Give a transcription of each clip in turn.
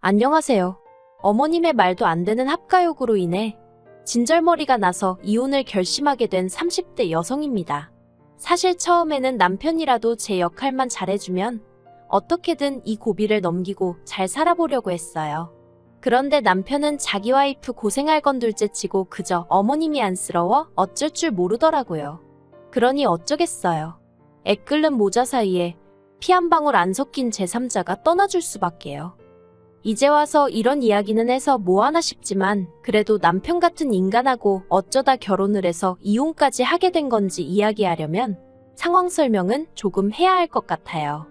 안녕하세요. 어머님의 말도 안 되는 합가욕으로 인해 진절머리가 나서 이혼을 결심하게 된 30대 여성입니다. 사실 처음에는 남편이라도 제 역할만 잘해주면 어떻게든 이 고비를 넘기고 잘 살아보려고 했어요. 그런데 남편은 자기 와이프 고생할 건 둘째치고 그저 어머님이 안쓰러워 어쩔 줄 모르더라고요. 그러니 어쩌겠어요. 애 끓는 모자 사이에 피 한 방울 안 섞인 제3자가 떠나줄 수밖에요. 이제 와서 이런 이야기는 해서 뭐하나 싶지만 그래도 남편 같은 인간하고 어쩌다 결혼을 해서 이혼까지 하게 된 건지 이야기하려면 상황 설명은 조금 해야 할 것 같아요.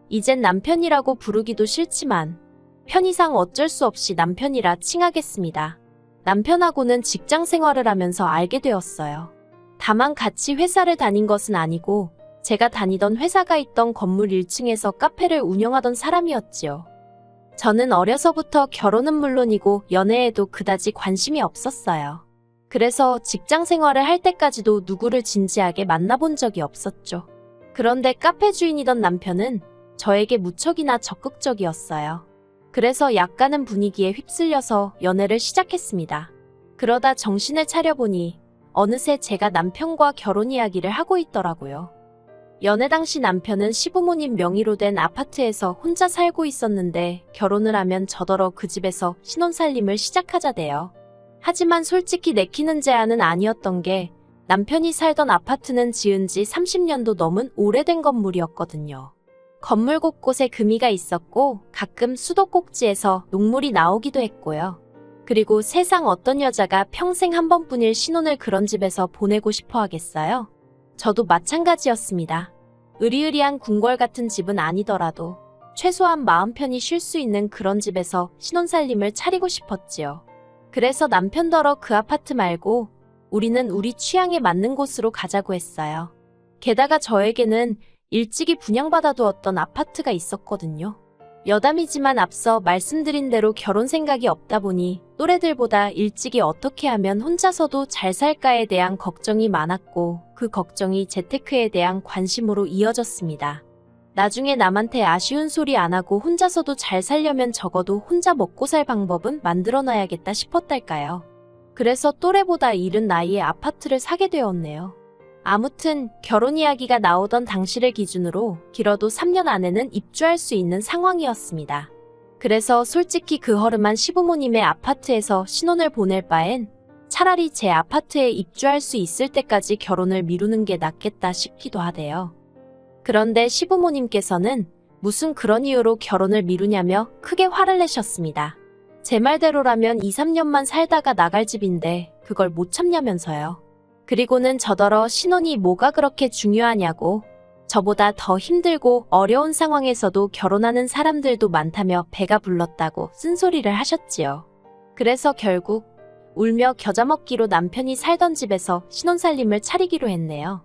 이젠 남편이라고 부르기도 싫지만 편의상 어쩔 수 없이 남편이라 칭하겠습니다. 남편하고는 직장 생활을 하면서 알게 되었어요. 다만 같이 회사를 다닌 것은 아니고 제가 다니던 회사가 있던 건물 1층에서 카페를 운영하던 사람이었지요. 저는 어려서부터 결혼은 물론이고 연애에도 그다지 관심이 없었어요. 그래서 직장 생활을 할 때까지도 누구를 진지하게 만나본 적이 없었죠. 그런데 카페 주인이던 남편은 저에게 무척이나 적극적이었어요. 그래서 약간은 분위기에 휩쓸려서 연애를 시작했습니다. 그러다 정신을 차려보니 어느새 제가 남편과 결혼 이야기를 하고 있더라고요. 연애 당시 남편은 시부모님 명의로 된 아파트에서 혼자 살고 있었는데 결혼을 하면 저더러 그 집에서 신혼살림을 시작하자대요. 하지만 솔직히 내키는 제안은 아니었던 게 남편이 살던 아파트는 지은 지 30년도 넘은 오래된 건물이었거든요. 건물 곳곳에 금이가 있었고 가끔 수도꼭지에서 녹물이 나오기도 했고요. 그리고 세상 어떤 여자가 평생 한 번뿐일 신혼을 그런 집에서 보내고 싶어 하겠어요? 저도 마찬가지였습니다. 으리으리한 궁궐 같은 집은 아니더라도 최소한 마음 편히 쉴 수 있는 그런 집에서 신혼살림을 차리고 싶었지요. 그래서 남편더러 그 아파트 말고 우리는 우리 취향에 맞는 곳으로 가자고 했어요. 게다가 저에게는 일찍이 분양받아두었던 아파트가 있었거든요. 여담이지만 앞서 말씀드린 대로 결혼 생각이 없다 보니 또래들보다 일찍이 어떻게 하면 혼자서도 잘 살까에 대한 걱정이 많았고 그 걱정이 재테크에 대한 관심으로 이어졌습니다. 나중에 남한테 아쉬운 소리 안 하고 혼자서도 잘 살려면 적어도 혼자 먹고 살 방법은 만들어놔야겠다 싶었달까요. 그래서 또래보다 이른 나이에 아파트를 사게 되었네요. 아무튼 결혼 이야기가 나오던 당시를 기준으로 길어도 3년 안에는 입주할 수 있는 상황이었습니다. 그래서 솔직히 그 허름한 시부모님의 아파트에서 신혼을 보낼 바엔 차라리 제 아파트에 입주할 수 있을 때까지 결혼을 미루는 게 낫겠다 싶기도 하대요. 그런데 시부모님께서는 무슨 그런 이유로 결혼을 미루냐며 크게 화를 내셨습니다. 제 말대로라면 2, 3년만 살다가 나갈 집인데 그걸 못 참냐면서요. 그리고는 저더러 신혼이 뭐가 그렇게 중요하냐고 저보다 더 힘들고 어려운 상황에서도 결혼하는 사람들도 많다며 배가 불렀다고 쓴소리를 하셨지요. 그래서 결국 울며 겨자 먹기로 남편이 살던 집에서 신혼살림을 차리기로 했네요.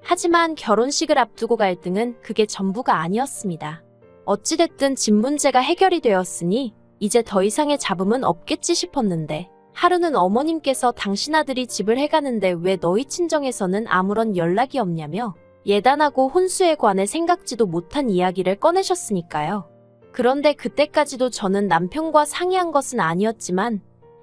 하지만 결혼식을 앞두고 갈등은 그게 전부가 아니었습니다. 어찌됐든 집 문제가 해결이 되었으니 이제 더 이상의 잡음은 없겠지 싶었는데 하루는 어머님께서 당신 아들이 집을 해가는데 왜 너희 친정에서는 아무런 연락이 없냐며 예단하고 혼수에 관해 생각지도 못한 이야기를 꺼내셨으니까요. 그런데 그때까지도 저는 남편과 상의한 것은 아니었지만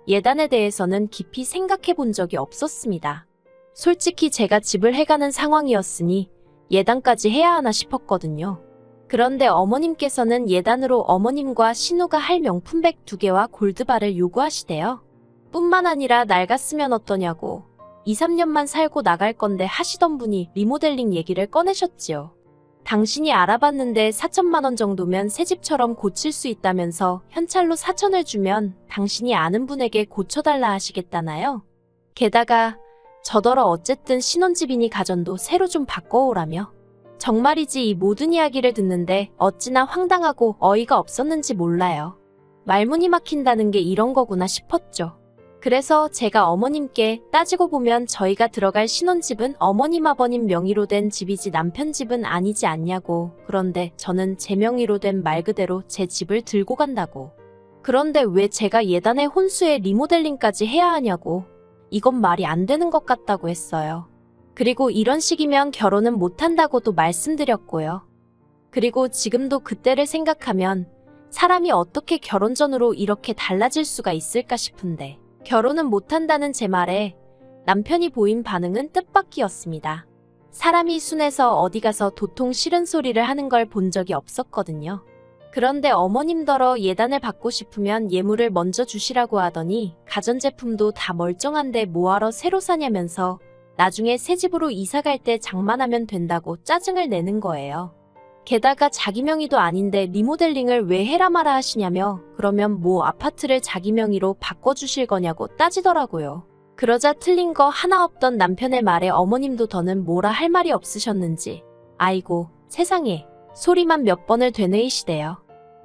예단에 대해서는 깊이 생각해 본 적이 없었습니다. 솔직히 제가 집을 해가는 상황이었으니 예단까지 해야 하나 싶었거든요. 그런데 어머님께서는 예단으로 어머님과 신우가 할 명품백 2개와 골드바를 요구하시대요. 뿐만 아니라 낡았으면 어떠냐고 2, 3년만 살고 나갈 건데 하시던 분이 리모델링 얘기를 꺼내셨지요. 당신이 알아봤는데 4천만 원 정도면 새 집처럼 고칠 수 있다면서 현찰로 4천을 주면 당신이 아는 분에게 고쳐달라 하시겠다나요? 게다가 저더러 어쨌든 신혼집이니 가전도 새로 좀 바꿔오라며. 정말이지 이 모든 이야기를 듣는데 어찌나 황당하고 어이가 없었는지 몰라요. 말문이 막힌다는 게 이런 거구나 싶었죠. 그래서 제가 어머님께 따지고 보면 저희가 들어갈 신혼집은 어머님 아버님 명의로 된 집이지 남편 집은 아니지 않냐고. 그런데 저는 제 명의로 된 말 그대로 제 집을 들고 간다고. 그런데 왜 제가 예단의 혼수에 리모델링까지 해야 하냐고. 이건 말이 안 되는 것 같다고 했어요. 그리고 이런 식이면 결혼은 못한다고도 말씀드렸고요. 그리고 지금도 그때를 생각하면 사람이 어떻게 결혼 전으로 이렇게 달라질 수가 있을까 싶은데 결혼은 못한다는 제 말에 남편이 보인 반응은 뜻밖이었습니다. 사람이 순해서 어디 가서 도통 싫은 소리를 하는 걸 본 적이 없었거든요. 그런데 어머님더러 예단을 받고 싶으면 예물을 먼저 주시라고 하더니 가전제품도 다 멀쩡한데 뭐하러 새로 사냐면서 나중에 새 집으로 이사 갈 때 장만하면 된다고 짜증을 내는 거예요. 게다가 자기 명의도 아닌데 리모델링을 왜 해라 마라 하시냐며 그러면 뭐 아파트를 자기 명의로 바꿔주실 거냐고 따지더라고요. 그러자 틀린 거 하나 없던 남편의 말에 어머님도 더는 뭐라 할 말이 없으셨는지 아이고 세상에 소리만 몇 번을 되뇌이시대요.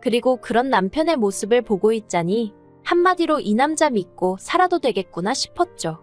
그리고 그런 남편의 모습을 보고 있자니 한마디로 이 남자 믿고 살아도 되겠구나 싶었죠.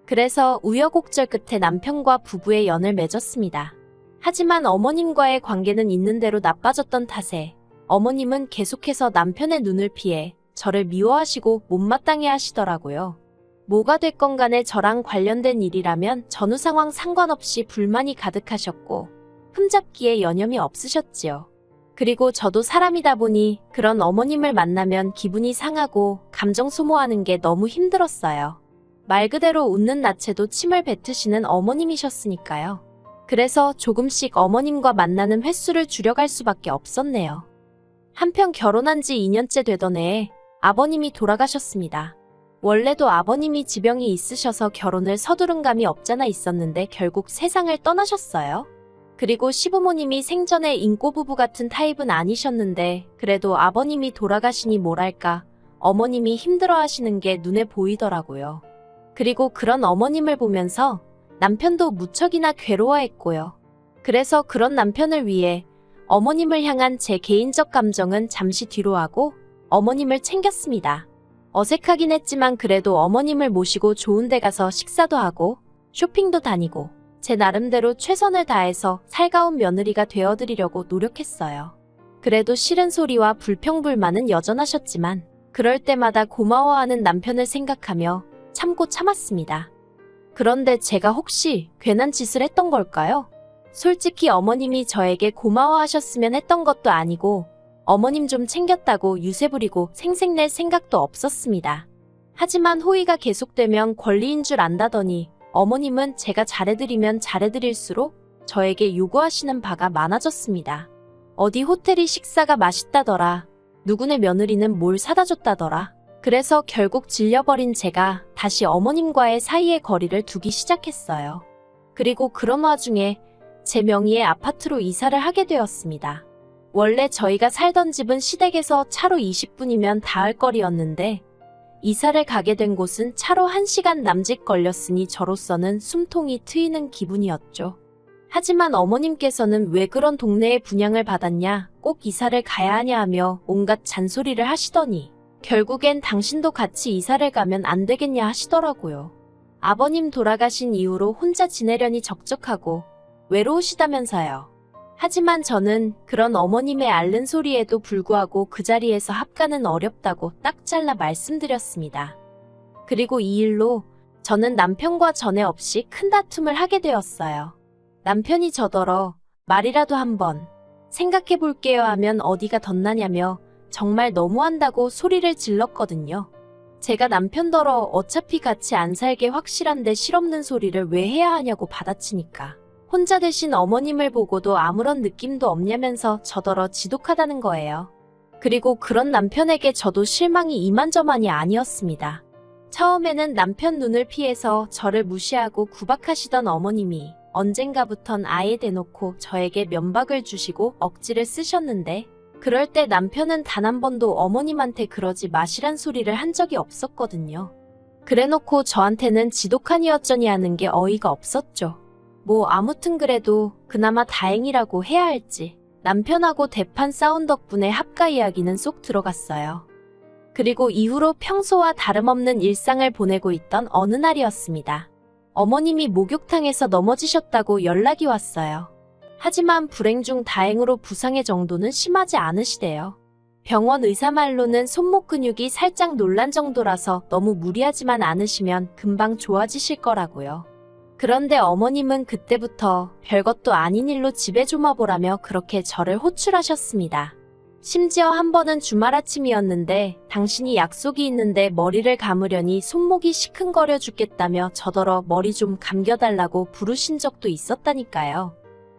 그래서 우여곡절 끝에 남편과 부부의 연을 맺었습니다. 하지만 어머님과의 관계는 있는 대로 나빠졌던 탓에 어머님은 계속해서 남편의 눈을 피해 저를 미워하시고 못마땅해 하시더라고요. 뭐가 됐건 간에 저랑 관련된 일이라면 전후 상황 상관없이 불만이 가득하셨고 흠잡기에 여념이 없으셨지요. 그리고 저도 사람이다 보니 그런 어머님을 만나면 기분이 상하고 감정 소모하는 게 너무 힘들었어요. 말 그대로 웃는 낯에도 침을 뱉으시는 어머님이셨으니까요. 그래서 조금씩 어머님과 만나는 횟수를 줄여갈 수밖에 없었네요. 한편 결혼한 지 2년째 되던 해에 아버님이 돌아가셨습니다. 원래도 아버님이 지병이 있으셔서 결혼을 서두른 감이 없잖아 있었는데 결국 세상을 떠나셨어요. 그리고 시부모님이 생전에 인꼬부부 같은 타입은 아니셨는데 그래도 아버님이 돌아가시니 뭐랄까 어머님이 힘들어하시는 게 눈에 보이더라고요. 그리고 그런 어머님을 보면서 남편도 무척이나 괴로워했고요. 그래서 그런 남편을 위해 어머님을 향한 제 개인적 감정은 잠시 뒤로 하고 어머님을 챙겼습니다. 어색하긴 했지만 그래도 어머님을 모시고 좋은 데 가서 식사도 하고 쇼핑도 다니고 제 나름대로 최선을 다해서 살가운 며느리가 되어드리려고 노력했어요. 그래도 싫은 소리와 불평불만은 여전하셨지만 그럴 때마다 고마워하는 남편을 생각하며 참고 참았습니다. 그런데 제가 혹시 괜한 짓을 했던 걸까요? 솔직히 어머님이 저에게 고마워하셨으면 했던 것도 아니고 어머님 좀 챙겼다고 유세 부리고 생색낼 생각도 없었습니다. 하지만 호의가 계속되면 권리인 줄 안다더니 어머님은 제가 잘해드리면 잘해드릴수록 저에게 요구하시는 바가 많아졌습니다. 어디 호텔이 식사가 맛있다더라. 누구네 며느리는 뭘 사다 줬다더라. 그래서 결국 질려버린 제가 다시 어머님과의 사이의 거리를 두기 시작했어요. 그리고 그런 와중에 제 명의의 아파트로 이사를 하게 되었습니다. 원래 저희가 살던 집은 시댁에서 차로 20분이면 닿을 거리였는데 이사를 가게 된 곳은 차로 1시간 남짓 걸렸으니 저로서는 숨통이 트이는 기분이었죠. 하지만 어머님께서는 왜 그런 동네에 분양을 받았냐, 꼭 이사를 가야 하냐 하며 온갖 잔소리를 하시더니 결국엔 당신도 같이 이사를 가면 안 되겠냐 하시더라고요. 아버님 돌아가신 이후로 혼자 지내려니 적적하고 외로우시다면서요. 하지만 저는 그런 어머님의 앓는 소리에도 불구하고 그 자리에서 합가는 어렵다고 딱 잘라 말씀드렸습니다. 그리고 이 일로 저는 남편과 전에 없이 큰 다툼을 하게 되었어요. 남편이 저더러 말이라도 한번 생각해 볼게요 하면 어디가 덧나냐며 정말 너무한다고 소리를 질렀거든요. 제가 남편더러 어차피 같이 안 살게 확실한데 실없는 소리를 왜 해야 하냐고 받아치니까 혼자 되신 어머님을 보고도 아무런 느낌도 없냐면서 저더러 지독하다는 거예요. 그리고 그런 남편에게 저도 실망이 이만저만이 아니었습니다. 처음에는 남편 눈을 피해서 저를 무시하고 구박하시던 어머님이 언젠가부턴 아예 대놓고 저에게 면박을 주시고 억지를 쓰셨는데 그럴 때 남편은 단 한 번도 어머님한테 그러지 마시란 소리를 한 적이 없었거든요. 그래놓고 저한테는 지독하니 어쩌니 하는 게 어이가 없었죠. 뭐 아무튼 그래도 그나마 다행이라고 해야 할지 남편하고 대판 싸운 덕분에 합가 이야기는 쏙 들어갔어요. 그리고 이후로 평소와 다름없는 일상을 보내고 있던 어느 날이었습니다. 어머님이 목욕탕에서 넘어지셨다고 연락이 왔어요. 하지만 불행 중 다행으로 부상의 정도는 심하지 않으시대요. 병원 의사 말로는 손목 근육이 살짝 놀란 정도라서 너무 무리하지만 않으시면 금방 좋아지실 거라고요. 그런데 어머님은 그때부터 별것도 아닌 일로 집에 좀 와보라며 그렇게 저를 호출하셨습니다. 심지어 한 번은 주말 아침이었는데 당신이 약속이 있는데 머리를 감으려니 손목이 시큰거려 죽겠다며 저더러 머리 좀 감겨달라고 부르신 적도 있었다니까요.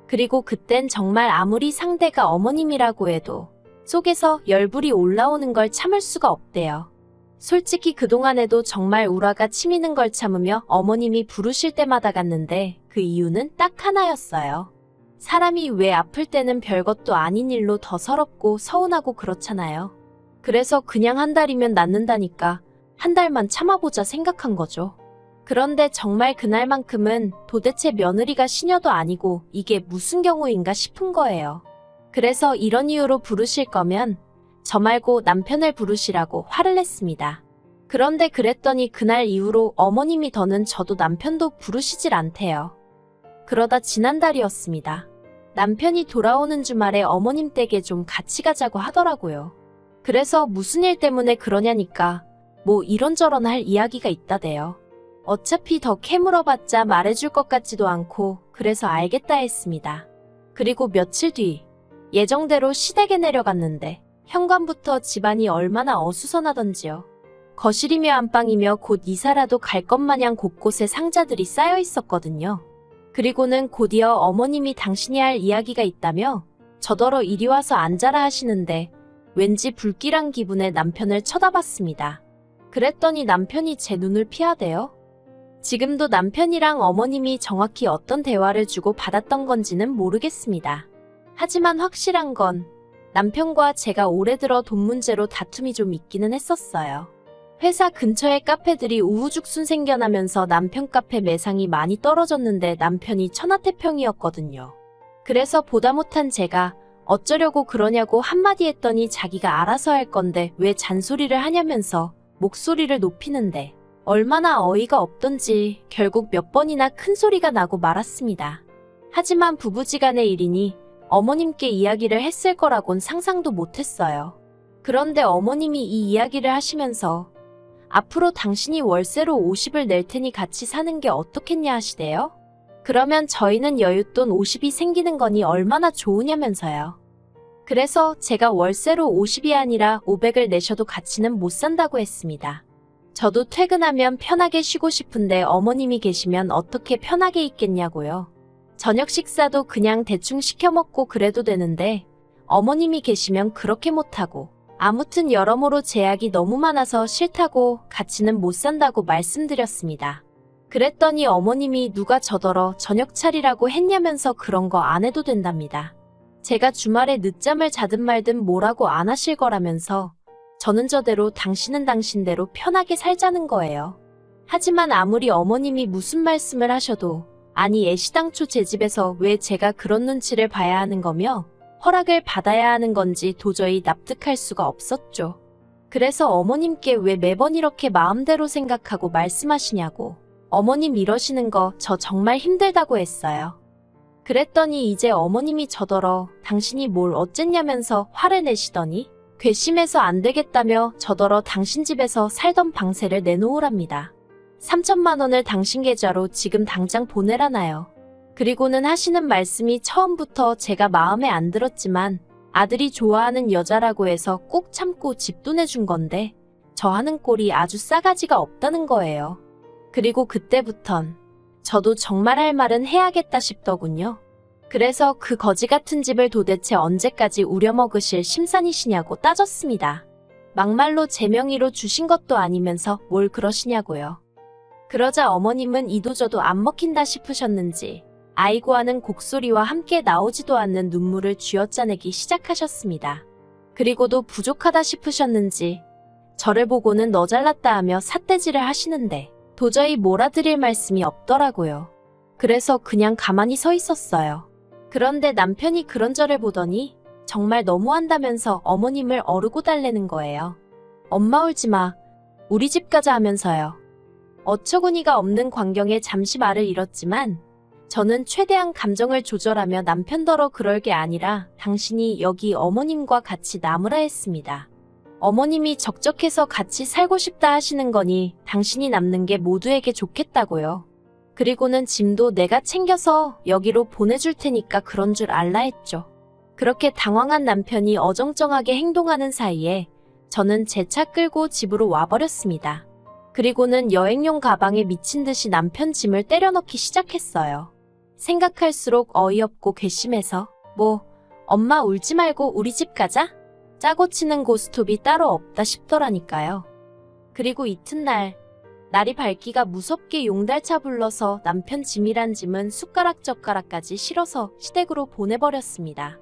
그리고 그땐 정말 아무리 상대가 어머님이라고 해도 속에서 열불이 올라오는 걸 참을 수가 없대요. 솔직히 그동안에도 정말 우라가 치미는 걸 참으며 어머님이 부르실 때마다 갔는데 그 이유는 딱 하나였어요. 사람이 왜 아플 때는 별것도 아닌 일로 더 서럽고 서운하고 그렇잖아요. 그래서 그냥 한 달이면 낫는다니까 한 달만 참아보자 생각한 거죠. 그런데 정말 그날만큼은 도대체 며느리가 시녀도 아니고 이게 무슨 경우인가 싶은 거예요. 그래서 이런 이유로 부르실 거면 저 말고 남편을 부르시라고 화를 냈습니다. 그런데 그랬더니 그날 이후로 어머님이 더는 저도 남편도 부르시질 않대요. 그러다 지난달이었습니다. 남편이 돌아오는 주말에 어머님 댁에 좀 같이 가자고 하더라고요. 그래서 무슨 일 때문에 그러냐니까 뭐 이런저런 할 이야기가 있다대요. 어차피 더 캐물어봤자 말해줄 것 같지도 않고 그래서 알겠다 했습니다. 그리고 며칠 뒤 예정대로 시댁에 내려갔는데 현관부터 집안이 얼마나 어수선하던지요. 거실이며 안방이며 곧 이사라도 갈 것 마냥 곳곳에 상자들이 쌓여 있었거든요. 그리고는 곧이어 어머님이 당신이 할 이야기가 있다며 저더러 이리 와서 앉아라 하시는데 왠지 불길한 기분에 남편을 쳐다봤습니다. 그랬더니 남편이 제 눈을 피하대요. 지금도 남편이랑 어머님이 정확히 어떤 대화를 주고 받았던 건지는 모르겠습니다. 하지만 확실한 건 남편과 제가 올해 들어 돈 문제로 다툼이 좀 있기는 했었어요. 회사 근처에 카페들이 우후죽순 생겨나면서 남편 카페 매상이 많이 떨어졌는데 남편이 천하태평이었거든요. 그래서 보다 못한 제가 어쩌려고 그러냐고 한마디 했더니 자기가 알아서 할 건데 왜 잔소리를 하냐면서 목소리를 높이는데 얼마나 어이가 없던지 결국 몇 번이나 큰 소리가 나고 말았습니다. 하지만 부부지간의 일이니 어머님께 이야기를 했을 거라곤 상상도 못했어요. 그런데 어머님이 이 이야기를 하시면서 앞으로 당신이 월세로 50을 낼 테니 같이 사는 게 어떻겠냐 하시대요. 그러면 저희는 여윳돈 50이 생기는 거니 얼마나 좋으냐면서요. 그래서 제가 월세로 50이 아니라 500을 내셔도 같이는 못 산다고 했습니다. 저도 퇴근하면 편하게 쉬고 싶은데 어머님이 계시면 어떻게 편하게 있겠냐고요. 저녁 식사도 그냥 대충 시켜 먹고 그래도 되는데 어머님이 계시면 그렇게 못하고 아무튼 여러모로 제약이 너무 많아서 싫다고 같이는 못 산다고 말씀드렸습니다. 그랬더니 어머님이 누가 저더러 저녁 차리라고 했냐면서 그런 거 안 해도 된답니다. 제가 주말에 늦잠을 자든 말든 뭐라고 안 하실 거라면서 저는 저대로 당신은 당신대로 편하게 살자는 거예요. 하지만 아무리 어머님이 무슨 말씀을 하셔도 아니 애시당초 제 집에서 왜 제가 그런 눈치를 봐야 하는 거며 허락을 받아야 하는 건지 도저히 납득할 수가 없었죠. 그래서 어머님께 왜 매번 이렇게 마음대로 생각하고 말씀하시냐고 어머님 이러시는 거 저 정말 힘들다고 했어요. 그랬더니 이제 어머님이 저더러 당신이 뭘 어쨌냐면서 화를 내시더니 괘씸해서 안 되겠다며 저더러 당신 집에서 살던 방세를 내놓으랍니다. 3천만 원을 당신 계좌로 지금 당장 보내라나요. 그리고는 하시는 말씀이 처음부터 제가 마음에 안 들었지만 아들이 좋아하는 여자라고 해서 꾹 참고 집도 내준 건데 저 하는 꼴이 아주 싸가지가 없다는 거예요. 그리고 그때부턴 저도 정말 할 말은 해야겠다 싶더군요. 그래서 그 거지 같은 집을 도대체 언제까지 우려먹으실 심산이시냐고 따졌습니다. 막말로 제 명의로 주신 것도 아니면서 뭘 그러시냐고요. 그러자 어머님은 이도저도 안 먹힌다 싶으셨는지 아이고 하는 곡소리와 함께 나오지도 않는 눈물을 쥐어짜내기 시작하셨습니다. 그리고도 부족하다 싶으셨는지 저를 보고는 너 잘났다 하며 삿대질을 하시는데 도저히 몰아드릴 말씀이 없더라고요. 그래서 그냥 가만히 서 있었어요. 그런데 남편이 그런 저를 보더니 정말 너무한다면서 어머님을 어르고 달래는 거예요. 엄마 울지 마. 우리 집 가자 하면서요. 어처구니가 없는 광경에 잠시 말을 잃었지만 저는 최대한 감정을 조절하며 남편더러 그럴 게 아니라 당신이 여기 어머님과 같이 남으라 했습니다. 어머님이 적적해서 같이 살고 싶다 하시는 거니 당신이 남는 게 모두에게 좋겠다고요. 그리고는 짐도 내가 챙겨서 여기로 보내줄 테니까 그런 줄 알라 했죠. 그렇게 당황한 남편이 어정쩡하게 행동하는 사이에 저는 제 차 끌고 집으로 와버렸습니다. 그리고는 여행용 가방에 미친 듯이 남편 짐을 때려넣기 시작했어요. 생각할수록 어이없고 괘씸해서 엄마 울지 말고 우리 집 가자? 짜고 치는 고스톱이 따로 없다 싶더라니까요. 그리고 이튿날 날이 밝기가 무섭게 용달차 불러서 남편 짐이란 짐은 숟가락젓가락까지 실어서 시댁으로 보내버렸습니다.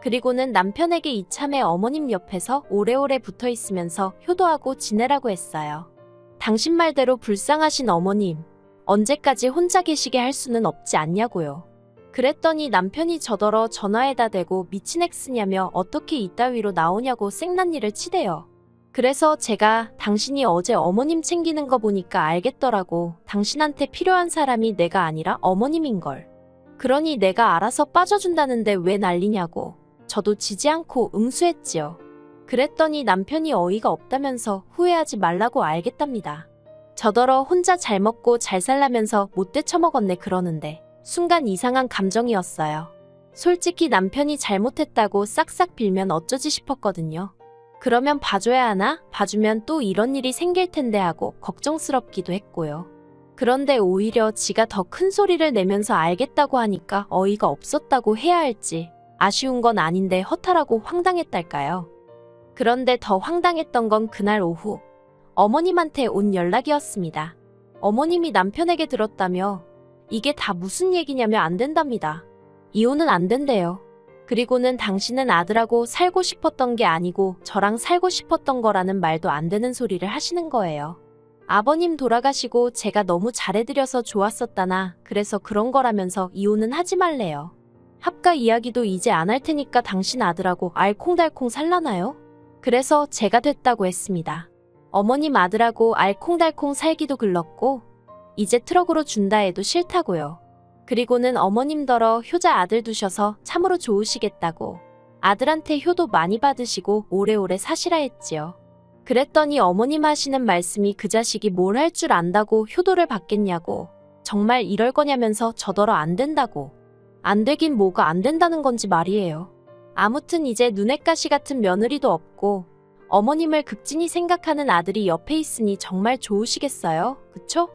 그리고는 남편에게 이참에 어머님 옆에서 오래오래 붙어있으면서 효도하고 지내라고 했어요. 당신 말대로 불쌍하신 어머님, 언제까지 혼자 계시게 할 수는 없지 않냐고요. 그랬더니 남편이 저더러 전화에다 대고 미친 엑스냐며 어떻게 이따위로 나오냐고 생난리를 치대요. 그래서 제가 당신이 어제 어머님 챙기는 거 보니까 알겠더라고. 당신한테 필요한 사람이 내가 아니라 어머님인걸. 그러니 내가 알아서 빠져준다는데 왜 난리냐고. 저도 지지 않고 응수했지요. 그랬더니 남편이 어이가 없다면서 후회하지 말라고 알겠답니다. 저더러 혼자 잘 먹고 잘 살라면서 못돼 처먹었네 그러는데 순간 이상한 감정이었어요. 솔직히 남편이 잘못했다고 싹싹 빌면 어쩌지 싶었거든요. 그러면 봐줘야 하나? 봐주면 또 이런 일이 생길 텐데 하고 걱정스럽기도 했고요. 그런데 오히려 지가 더 큰 소리를 내면서 알겠다고 하니까 어이가 없었다고 해야 할지 아쉬운 건 아닌데 허탈하고 황당했달까요. 그런데 더 황당했던 건 그날 오후 어머님한테 온 연락이었습니다. 어머님이 남편에게 들었다며 이게 다 무슨 얘기냐며 안 된답니다. 이혼은 안 된대요. 그리고는 당신은 아들하고 살고 싶었던 게 아니고 저랑 살고 싶었던 거라는 말도 안 되는 소리를 하시는 거예요. 아버님 돌아가시고 제가 너무 잘해드려서 좋았었다나 그래서 그런 거라면서 이혼은 하지 말래요. 합가 이야기도 이제 안 할 테니까 당신 아들하고 알콩달콩 살라나요? 그래서 제가 됐다고 했습니다. 어머님 아들하고 알콩달콩 살기도 글렀고 이제 트럭으로 준다 해도 싫다고요. 그리고는 어머님더러 효자 아들 두셔서 참으로 좋으시겠다고 아들한테 효도 많이 받으시고 오래오래 사시라 했지요. 그랬더니 어머님 하시는 말씀이 그 자식이 뭘 할 줄 안다고 효도를 받겠냐고 정말 이럴 거냐면서 저더러 안 된다고. 안 되긴 뭐가 안 된다는 건지 말이에요. 아무튼 이제 눈엣 가시 같은 며느리도 없고 어머님을 극진히 생각하는 아들이 옆에 있으니 정말 좋으시겠어요? 그쵸?